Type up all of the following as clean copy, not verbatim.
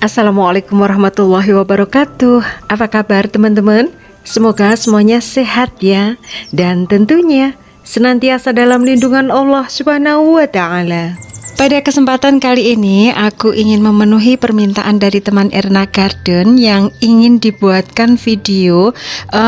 Assalamualaikum warahmatullahi wabarakatuh. Apa kabar teman-teman? Semoga semuanya sehat ya. Dan tentunya senantiasa dalam lindungan Allah Subhanahu wa ta'ala. Pada kesempatan kali ini aku ingin memenuhi permintaan dari teman Erna Garden yang ingin dibuatkan video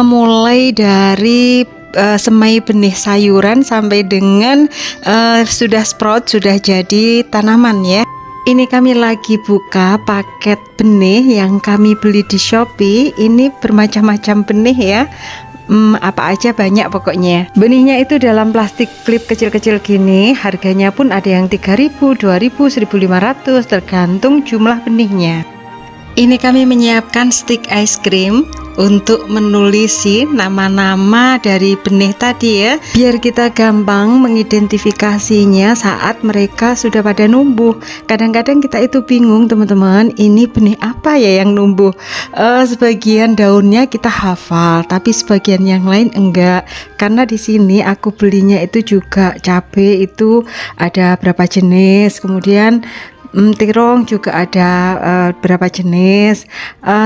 mulai dari semai benih sayuran sampai dengan sudah sprout, sudah jadi tanaman ya. Ini kami lagi buka paket benih yang kami beli di Shopee. Ini bermacam-macam benih ya. Apa aja banyak pokoknya. Benihnya itu dalam plastik klip kecil-kecil gini. Harganya pun ada yang 3.000, 2.000, 1.500 tergantung jumlah benihnya. Ini kami menyiapkan stick ice cream untuk menulisi nama-nama dari benih tadi ya, biar kita gampang mengidentifikasinya saat mereka sudah pada numbuh. Kadang-kadang kita itu bingung teman-teman, ini benih apa ya yang numbuh. Sebagian daunnya kita hafal, tapi sebagian yang lain enggak. Karena di sini aku belinya itu juga cabai itu ada berapa jenis, kemudian terong juga ada berapa jenis,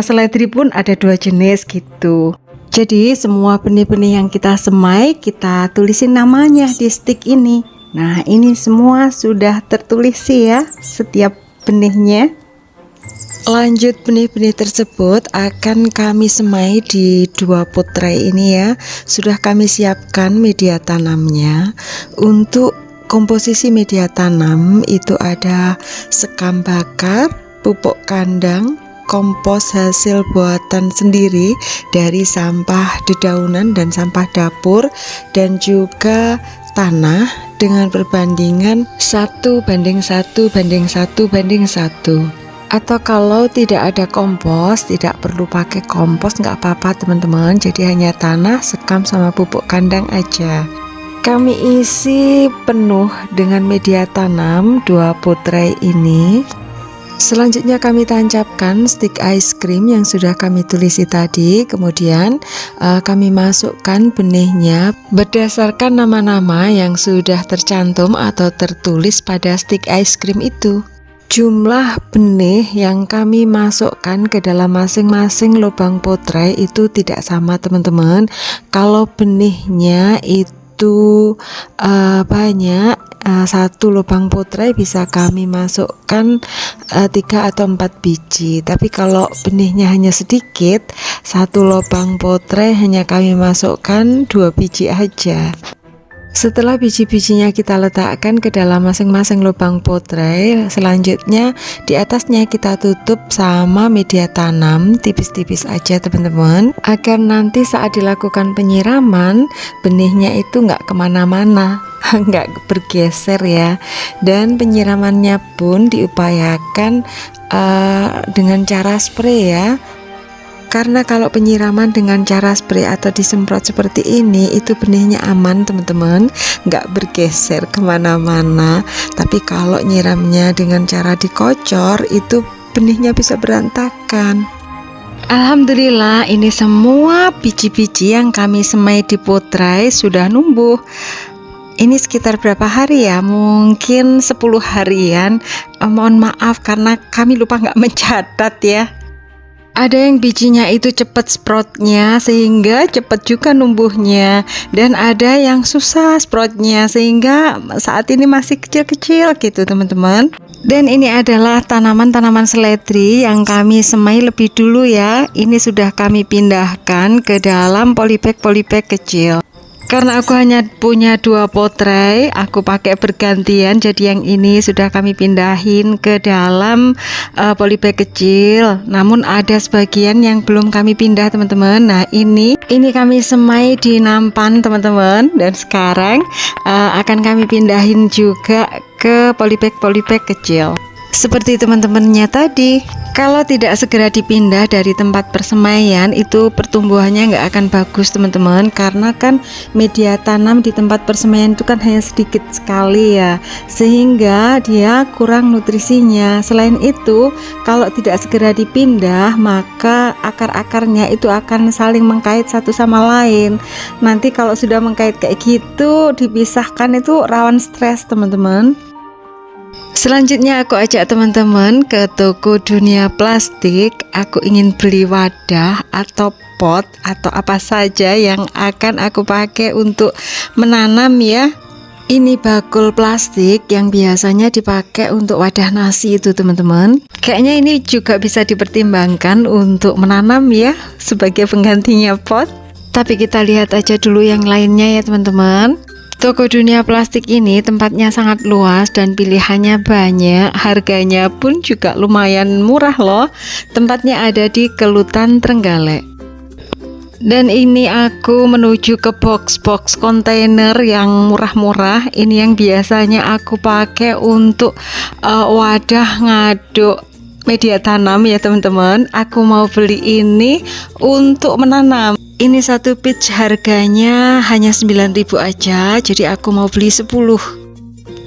seledri pun ada 2 jenis gitu. Jadi semua benih-benih yang kita semai kita tulisin namanya di stick ini. Nah ini semua sudah tertulis ya setiap benihnya. Lanjut benih-benih tersebut akan kami semai di 2 pot tray ini ya. Sudah kami siapkan media tanamnya. Untuk komposisi media tanam itu ada sekam bakar, pupuk kandang, kompos hasil buatan sendiri dari sampah dedaunan dan sampah dapur, dan juga tanah dengan perbandingan 1:1:1:1. Atau kalau tidak ada kompos, tidak perlu pakai kompos, nggak apa-apa teman-teman. Jadi hanya tanah, sekam sama pupuk kandang aja. Kami isi penuh dengan media tanam 2 pot tray ini. Selanjutnya kami tancapkan stick ice cream yang sudah kami tulisi tadi. Kemudian kami masukkan benihnya berdasarkan nama-nama yang sudah tercantum atau tertulis pada stick ice cream itu. Jumlah benih yang kami masukkan ke dalam masing-masing lubang pot tray itu tidak sama teman-teman. Kalau benihnya itu banyak, 1 lubang pot tray bisa kami masukkan 3 atau 4 biji. Tapi kalau benihnya hanya sedikit, 1 lubang pot tray hanya kami masukkan 2 biji aja. Setelah biji-bijinya kita letakkan ke dalam masing-masing lubang pot tray, selanjutnya di atasnya kita tutup sama media tanam tipis-tipis aja teman-teman, agar nanti saat dilakukan penyiraman benihnya itu nggak kemana-mana, nggak bergeser ya. Dan penyiramannya pun diupayakan dengan cara spray ya. Karena kalau penyiraman dengan cara spray atau disemprot seperti ini, itu benihnya aman teman-teman, nggak bergeser kemana-mana. Tapi kalau nyiramnya dengan cara dikocor, itu benihnya bisa berantakan. Alhamdulillah ini semua biji-biji yang kami semai di pot tray sudah numbuh. Ini sekitar berapa hari ya? Mungkin 10 harian. Mohon maaf karena kami lupa nggak mencatat ya. Ada yang bijinya itu cepat sproutnya sehingga cepat juga numbuhnya, dan ada yang susah sproutnya sehingga saat ini masih kecil-kecil gitu teman-teman. Dan ini adalah tanaman-tanaman seledri yang kami semai lebih dulu ya. Ini sudah kami pindahkan ke dalam polybag kecil. Karena aku hanya punya 2 pot tray, aku pakai bergantian. Jadi yang ini sudah kami pindahin ke dalam polybag kecil. Namun ada sebagian yang belum kami pindah teman-teman. Nah ini kami semai di nampan teman-teman. Dan sekarang akan kami pindahin juga ke polybag kecil. Seperti teman-temannya tadi, kalau tidak segera dipindah dari tempat persemaian itu pertumbuhannya nggak akan bagus teman-teman, karena kan media tanam di tempat persemaian itu kan hanya sedikit sekali ya, sehingga dia kurang nutrisinya. Selain itu, kalau tidak segera dipindah maka akar-akarnya itu akan saling mengkait satu sama lain. Nanti kalau sudah mengkait kayak gitu, dipisahkan itu rawan stres teman-teman. Selanjutnya aku ajak teman-teman ke toko Dunia Plastik. Aku ingin beli wadah atau pot atau apa saja yang akan aku pakai untuk menanam ya. Ini bakul plastik yang biasanya dipakai untuk wadah nasi itu teman-teman. Kayaknya ini juga bisa dipertimbangkan untuk menanam ya, sebagai penggantinya pot. Tapi kita lihat aja dulu yang lainnya ya teman-teman. Toko Dunia Plastik ini tempatnya sangat luas dan pilihannya banyak, harganya pun juga lumayan murah loh. Tempatnya ada di Kelutan, Trenggalek. Dan ini aku menuju ke box-box kontainer yang murah-murah. Ini yang biasanya aku pakai untuk wadah ngaduk media tanam ya teman-teman. Aku mau beli ini untuk menanam. Ini satu pitch harganya hanya 9.000 aja, jadi aku mau beli 10.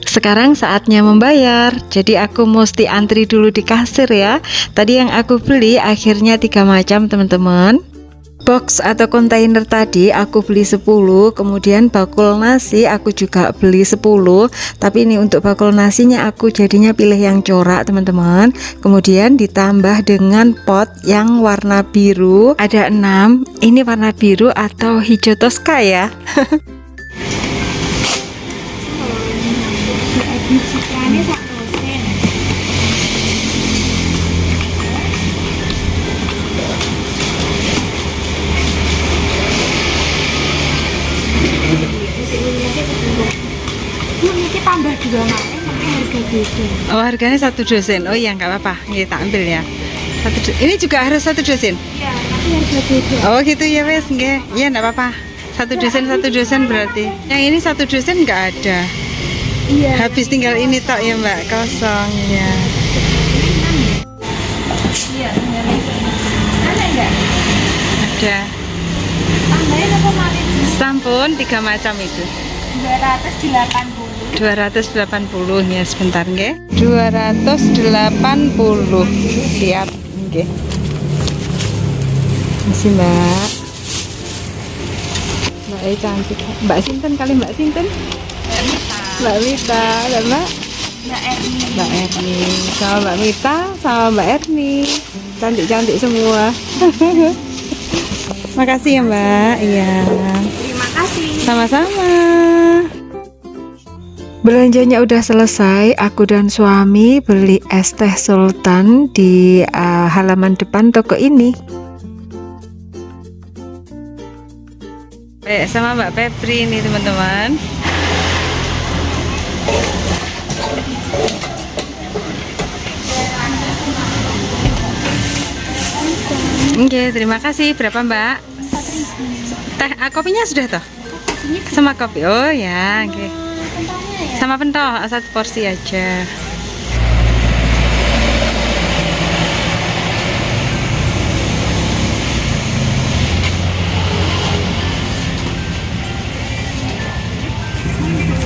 Sekarang saatnya membayar, jadi aku mesti antri dulu di kasir ya. Tadi yang aku beli akhirnya 3 macam teman-teman. Box atau kontainer tadi aku beli 10, kemudian bakul nasi aku juga beli 10. Tapi ini untuk bakul nasinya aku jadinya pilih yang corak teman-teman. Kemudian ditambah dengan pot yang warna biru, ada 6. Ini warna biru atau hijau toska ya. Tambah 2 main tapi harga beda. Oh harganya 1 dosen. Oh iya nggak apa-apa, kita ambil ya. Ini juga harus 1 dosen. Iya, tapi harga beda. Oh gitu ya wes, nggih. Iya nggak apa-apa. 1 dosen berarti. Yang ini 1 dosen nggak ada. Iya. Habis tinggal ini tok ya Mbak, kosong ya. Iya, tinggal ini. Ada enggak? Ada. Tambahin apa malin? Sampun 3 macam itu. 280. 280 ya sebentar nggih. 280 siap nggih. Masih Mbak. Mbak cantik. Mbak Sinten kali Mbak Sinten? Mbak Mita, dan Mbak Erni. Mbak Erni, sama Mbak Mita, sama Mbak Erni. Cantik-cantik semua. Makasih ya Mbak. Iya. Terima kasih. Sama-sama. Belanjanya udah selesai, aku dan suami beli es teh sultan di halaman depan toko ini. Sama Mbak Pepri nih teman-teman. Oke, terima kasih. Berapa Mbak? 4.000. Teh, kopinya sudah toh? Kopinya Sama kopi. Oh ya, oke. pentolnya ya? Sama pentol, 1 porsi aja.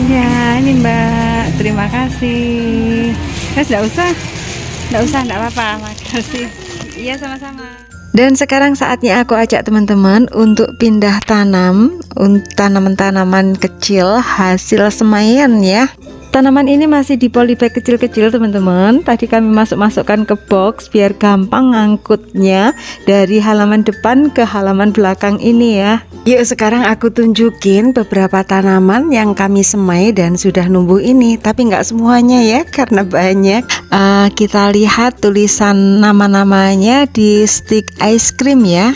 Ya, ini Mbak. Terima kasih. Mas, enggak usah, enggak apa-apa. Makasih. Iya, sama-sama. Dan sekarang saatnya aku ajak teman-teman untuk pindah tanam tanaman-tanaman kecil hasil semaian ya. Tanaman ini masih di polybag kecil-kecil teman-teman. Tadi kami masukkan ke box biar gampang ngangkutnya dari halaman depan ke halaman belakang ini ya. Yuk sekarang aku tunjukin beberapa tanaman yang kami semai dan sudah numbuh ini. Tapi nggak semuanya ya karena banyak. Kita lihat tulisan nama-namanya di stick ice cream ya.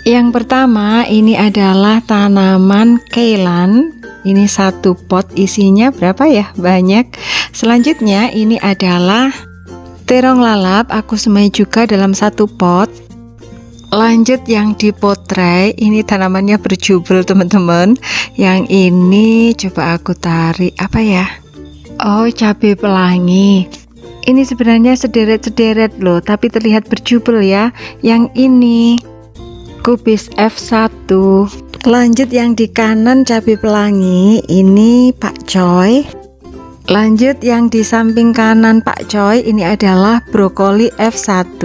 Yang pertama ini adalah tanaman keilan. Ini 1 pot isinya berapa ya? Banyak. Selanjutnya ini adalah terong lalap, aku semai juga dalam 1 pot. Lanjut yang di pot tray, ini tanamannya berjubel teman-teman. Yang ini coba aku tarik apa ya? Oh, cabai pelangi. Ini sebenarnya sederet-sederet loh, tapi terlihat berjubel ya. Yang ini kubis F1. Lanjut yang di kanan cabai pelangi, ini pakcoy. Lanjut yang di samping kanan pakcoy, ini adalah brokoli F1.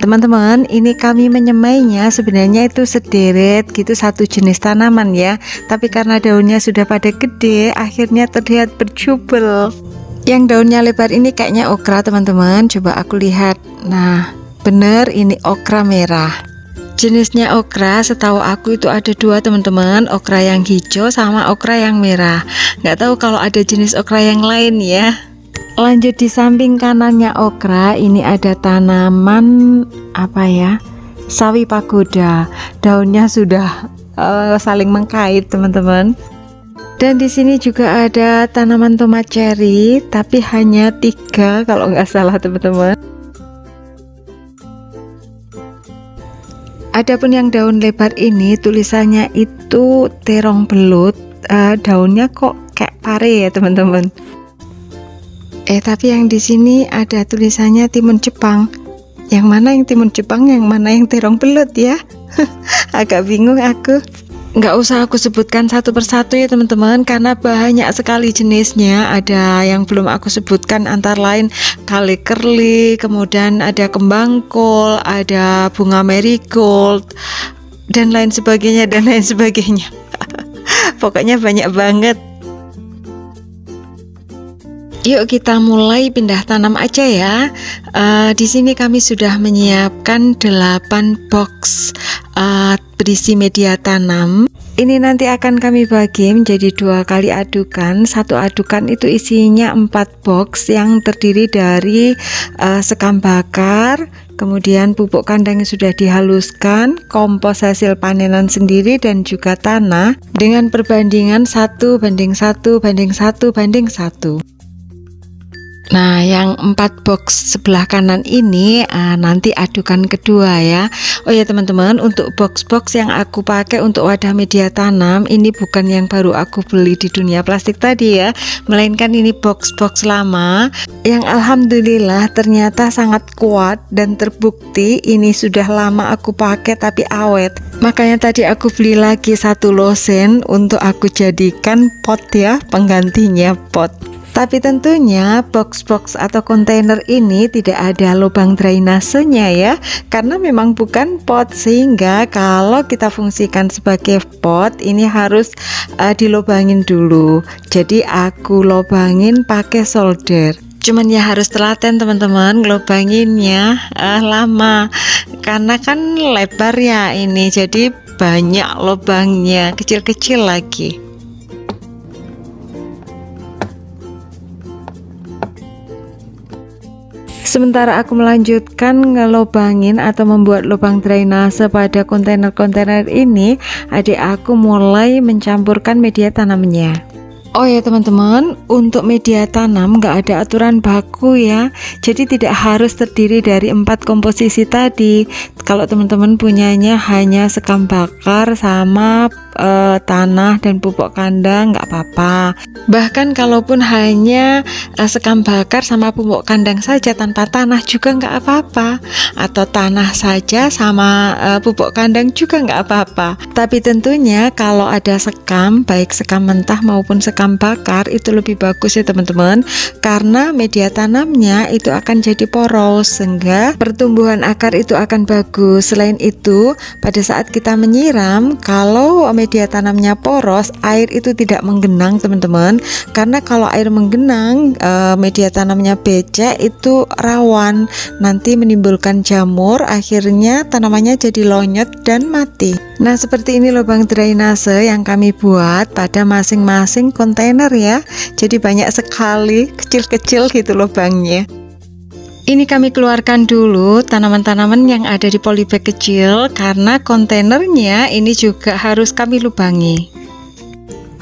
Teman-teman, ini kami menyemainya sebenarnya itu sederet gitu, satu jenis tanaman ya. Tapi karena daunnya sudah pada gede, akhirnya terlihat berjubel. Yang daunnya lebar ini kayaknya okra teman-teman, coba aku lihat. Nah, bener ini okra merah. Jenisnya okra setahu aku itu ada dua teman-teman, okra yang hijau sama okra yang merah. Nggak tahu kalau ada jenis okra yang lain ya. Lanjut di samping kanannya okra, ini ada tanaman apa ya, sawi pagoda. Daunnya sudah saling mengkait teman-teman. Dan di sini juga ada tanaman tomat cherry, tapi hanya 3 kalau nggak salah teman-teman. Adapun yang daun lebar ini tulisannya itu terong belut, daunnya kok kayak pare ya teman-teman. Tapi yang di sini ada tulisannya timun Jepang. Yang mana yang timun Jepang, yang mana yang terong belut ya? Agak bingung aku. Nggak usah aku sebutkan satu persatu ya teman-teman, karena banyak sekali jenisnya. Ada yang belum aku sebutkan antara lain kali kerli, kemudian ada kembang kol, ada bunga marigold, dan lain sebagainya dan lain sebagainya. Pokoknya banyak banget. Yuk kita mulai pindah tanam aja ya. Di sini kami sudah menyiapkan 8 box berisi media tanam. Ini nanti akan kami bagi menjadi 2 kali adukan. Satu adukan itu isinya 4 box yang terdiri dari sekam bakar, kemudian pupuk kandang yang sudah dihaluskan, kompos hasil panenan sendiri, dan juga tanah dengan perbandingan 1:1:1:1:1. Nah, yang 4 box sebelah kanan ini nanti adukan kedua ya. Oh ya teman-teman, untuk box-box yang aku pakai untuk wadah media tanam ini bukan yang baru aku beli di dunia plastik tadi ya, melainkan ini box-box lama yang alhamdulillah ternyata sangat kuat dan terbukti ini sudah lama aku pakai tapi awet. Makanya tadi aku beli lagi 1 losen untuk aku jadikan pot ya, penggantinya pot. Tapi tentunya box-box atau kontainer ini tidak ada lubang drainasenya ya, karena memang bukan pot, sehingga kalau kita fungsikan sebagai pot ini harus dilobangin dulu. Jadi aku lobangin pakai solder. Cuman ya harus telaten teman-teman, ngelobanginnya lama karena kan lebar ya ini, jadi banyak lubangnya, kecil-kecil lagi. Sementara aku melanjutkan ngelobangin atau membuat lubang drainase pada kontainer-kontainer ini, adik aku mulai mencampurkan media tanamnya. Oh ya teman-teman, untuk media tanam nggak ada aturan baku ya, jadi tidak harus terdiri dari 4 komposisi tadi. Kalau teman-teman punyanya hanya sekam bakar sama tanah dan pupuk kandang nggak apa-apa. Bahkan kalaupun hanya sekam bakar sama pupuk kandang saja tanpa tanah juga nggak apa-apa, atau tanah saja sama pupuk kandang juga nggak apa-apa. Tapi tentunya kalau ada sekam, baik sekam mentah maupun sekam bakar, itu lebih bagus ya teman-teman, karena media tanamnya itu akan jadi poros sehingga pertumbuhan akar itu akan bagus. Selain itu, pada saat kita menyiram, kalau media tanamnya poros, air itu tidak menggenang teman-teman, karena kalau air menggenang media tanamnya becek itu rawan nanti menimbulkan jamur, akhirnya tanamannya jadi lonyot dan mati. Nah, seperti ini lubang drainase yang kami buat pada masing-masing kontainer ya, jadi banyak sekali kecil-kecil gitu lubangnya. Ini kami keluarkan dulu tanaman-tanaman yang ada di polybag kecil, karena kontainernya ini juga harus kami lubangi.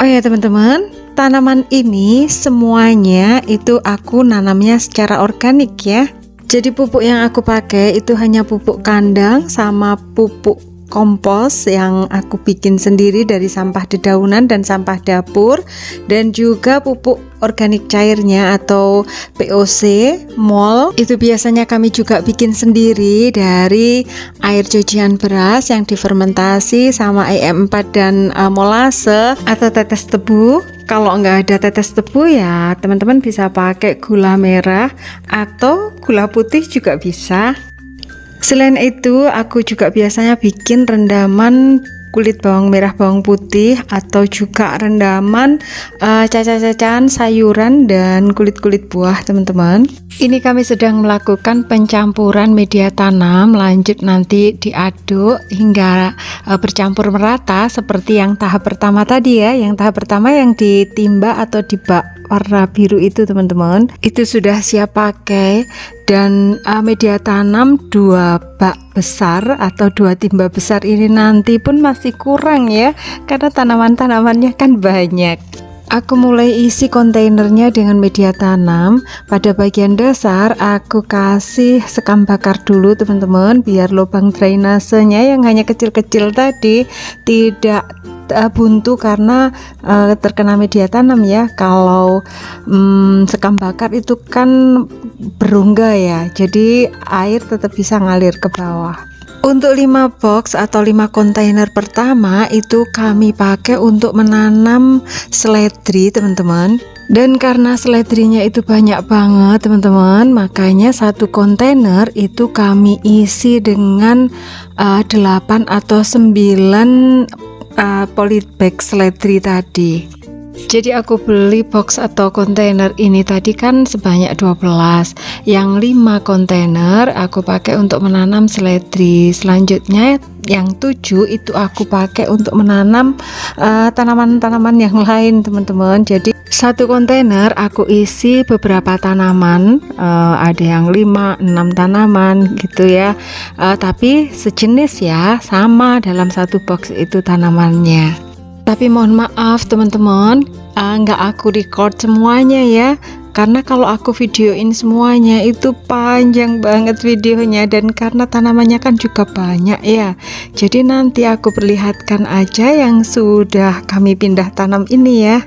Oh ya teman-teman, tanaman ini semuanya itu aku nanamnya secara organik ya. Jadi pupuk yang aku pakai itu hanya pupuk kandang sama pupuk kompos yang aku bikin sendiri dari sampah dedaunan dan sampah dapur, dan juga pupuk organik cairnya atau POC mol. Itu biasanya kami juga bikin sendiri dari air cucian beras yang difermentasi sama EM4 dan molase atau tetes tebu. Kalau nggak ada tetes tebu ya teman-teman bisa pakai gula merah atau gula putih juga bisa. Selain itu aku juga biasanya bikin rendaman kulit bawang merah bawang putih atau juga rendaman cacah-cacahan sayuran dan kulit-kulit buah teman-teman. Ini kami sedang melakukan pencampuran media tanam, lanjut nanti diaduk hingga bercampur merata seperti yang tahap pertama tadi ya. Yang tahap pertama yang ditimba atau di bak warna biru itu teman-teman, itu sudah siap pakai. Dan media tanam 2 bak besar atau 2 timba besar ini nanti pun masih kurang ya, karena tanaman-tanamannya kan banyak. Aku mulai isi kontainernya dengan media tanam. Pada bagian dasar aku kasih sekam bakar dulu teman-teman, biar lubang drainasenya yang hanya kecil-kecil tadi tidak buntu karena terkena media tanam ya. Kalau sekam bakar itu kan berongga ya, jadi air tetap bisa ngalir ke bawah. Untuk 5 box atau 5 kontainer pertama itu kami pakai untuk menanam seledri teman-teman. Dan karena seledrinya itu banyak banget teman-teman, makanya 1 kontainer itu kami isi dengan 8 atau 9 polybag seledri tadi. Jadi aku beli box atau kontainer ini tadi kan sebanyak 12. Yang 5 kontainer aku pakai untuk menanam seledri. Selanjutnya yang 7 itu aku pakai untuk menanam tanaman-tanaman yang lain teman-teman. Jadi 1 kontainer aku isi beberapa tanaman, ada yang 5-6 tanaman gitu ya, tapi sejenis ya, sama dalam 1 box itu tanamannya. Tapi mohon maaf teman-teman, nggak aku record semuanya ya, karena kalau aku videoin semuanya itu panjang banget videonya, dan karena tanamannya kan juga banyak ya, jadi nanti aku perlihatkan aja yang sudah kami pindah tanam ini ya.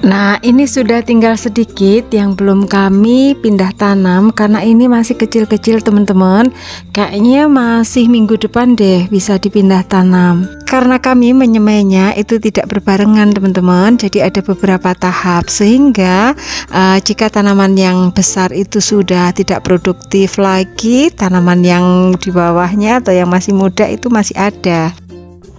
Nah ini sudah tinggal sedikit yang belum kami pindah tanam, karena ini masih kecil-kecil teman-teman. Kayaknya masih minggu depan deh bisa dipindah tanam. Karena kami menyemainya itu tidak berbarengan teman-teman, jadi ada beberapa tahap, sehingga jika tanaman yang besar itu sudah tidak produktif lagi, tanaman yang di bawahnya atau yang masih muda itu masih ada.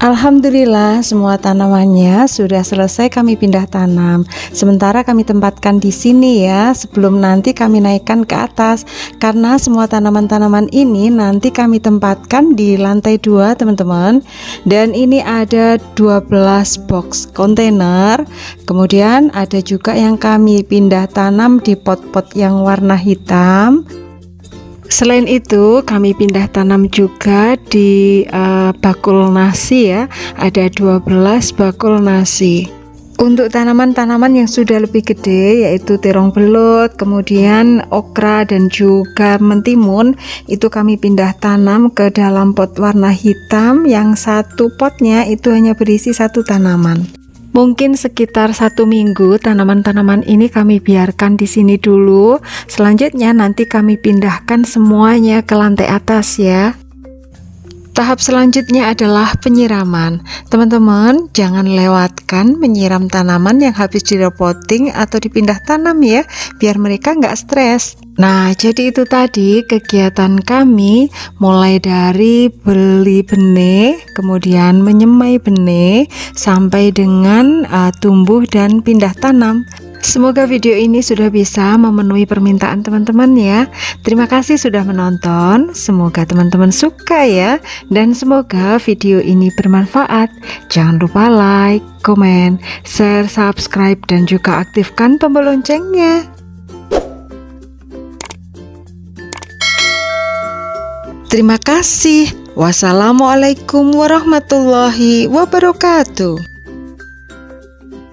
Alhamdulillah semua tanamannya sudah selesai kami pindah tanam. Sementara kami tempatkan di sini ya, sebelum nanti kami naikkan ke atas, karena semua tanaman-tanaman ini nanti kami tempatkan di lantai 2 teman-teman. Dan ini ada 12 box kontainer. Kemudian ada juga yang kami pindah tanam di pot-pot yang warna hitam. Selain itu kami pindah tanam juga di bakul nasi ya, ada 12 bakul nasi. Untuk tanaman-tanaman yang sudah lebih gede yaitu terong belut, kemudian okra dan juga mentimun, itu kami pindah tanam ke dalam pot warna hitam yang 1 potnya itu hanya berisi 1 tanaman. Mungkin sekitar 1 minggu tanaman-tanaman ini kami biarkan di sini dulu. Selanjutnya nanti kami pindahkan semuanya ke lantai atas ya. Tahap selanjutnya adalah penyiraman. Teman-teman jangan lewatkan menyiram tanaman yang habis di repotting atau dipindah tanam ya, biar mereka nggak stres. Nah jadi itu tadi kegiatan kami, mulai dari beli benih, kemudian menyemai benih, sampai dengan tumbuh dan pindah tanam. Semoga video ini sudah bisa memenuhi permintaan teman-teman ya. Terima kasih sudah menonton. Semoga teman-teman suka ya, dan semoga video ini bermanfaat. Jangan lupa like, komen, share, subscribe, dan juga aktifkan tombol loncengnya. Terima kasih. Wassalamualaikum warahmatullahi wabarakatuh.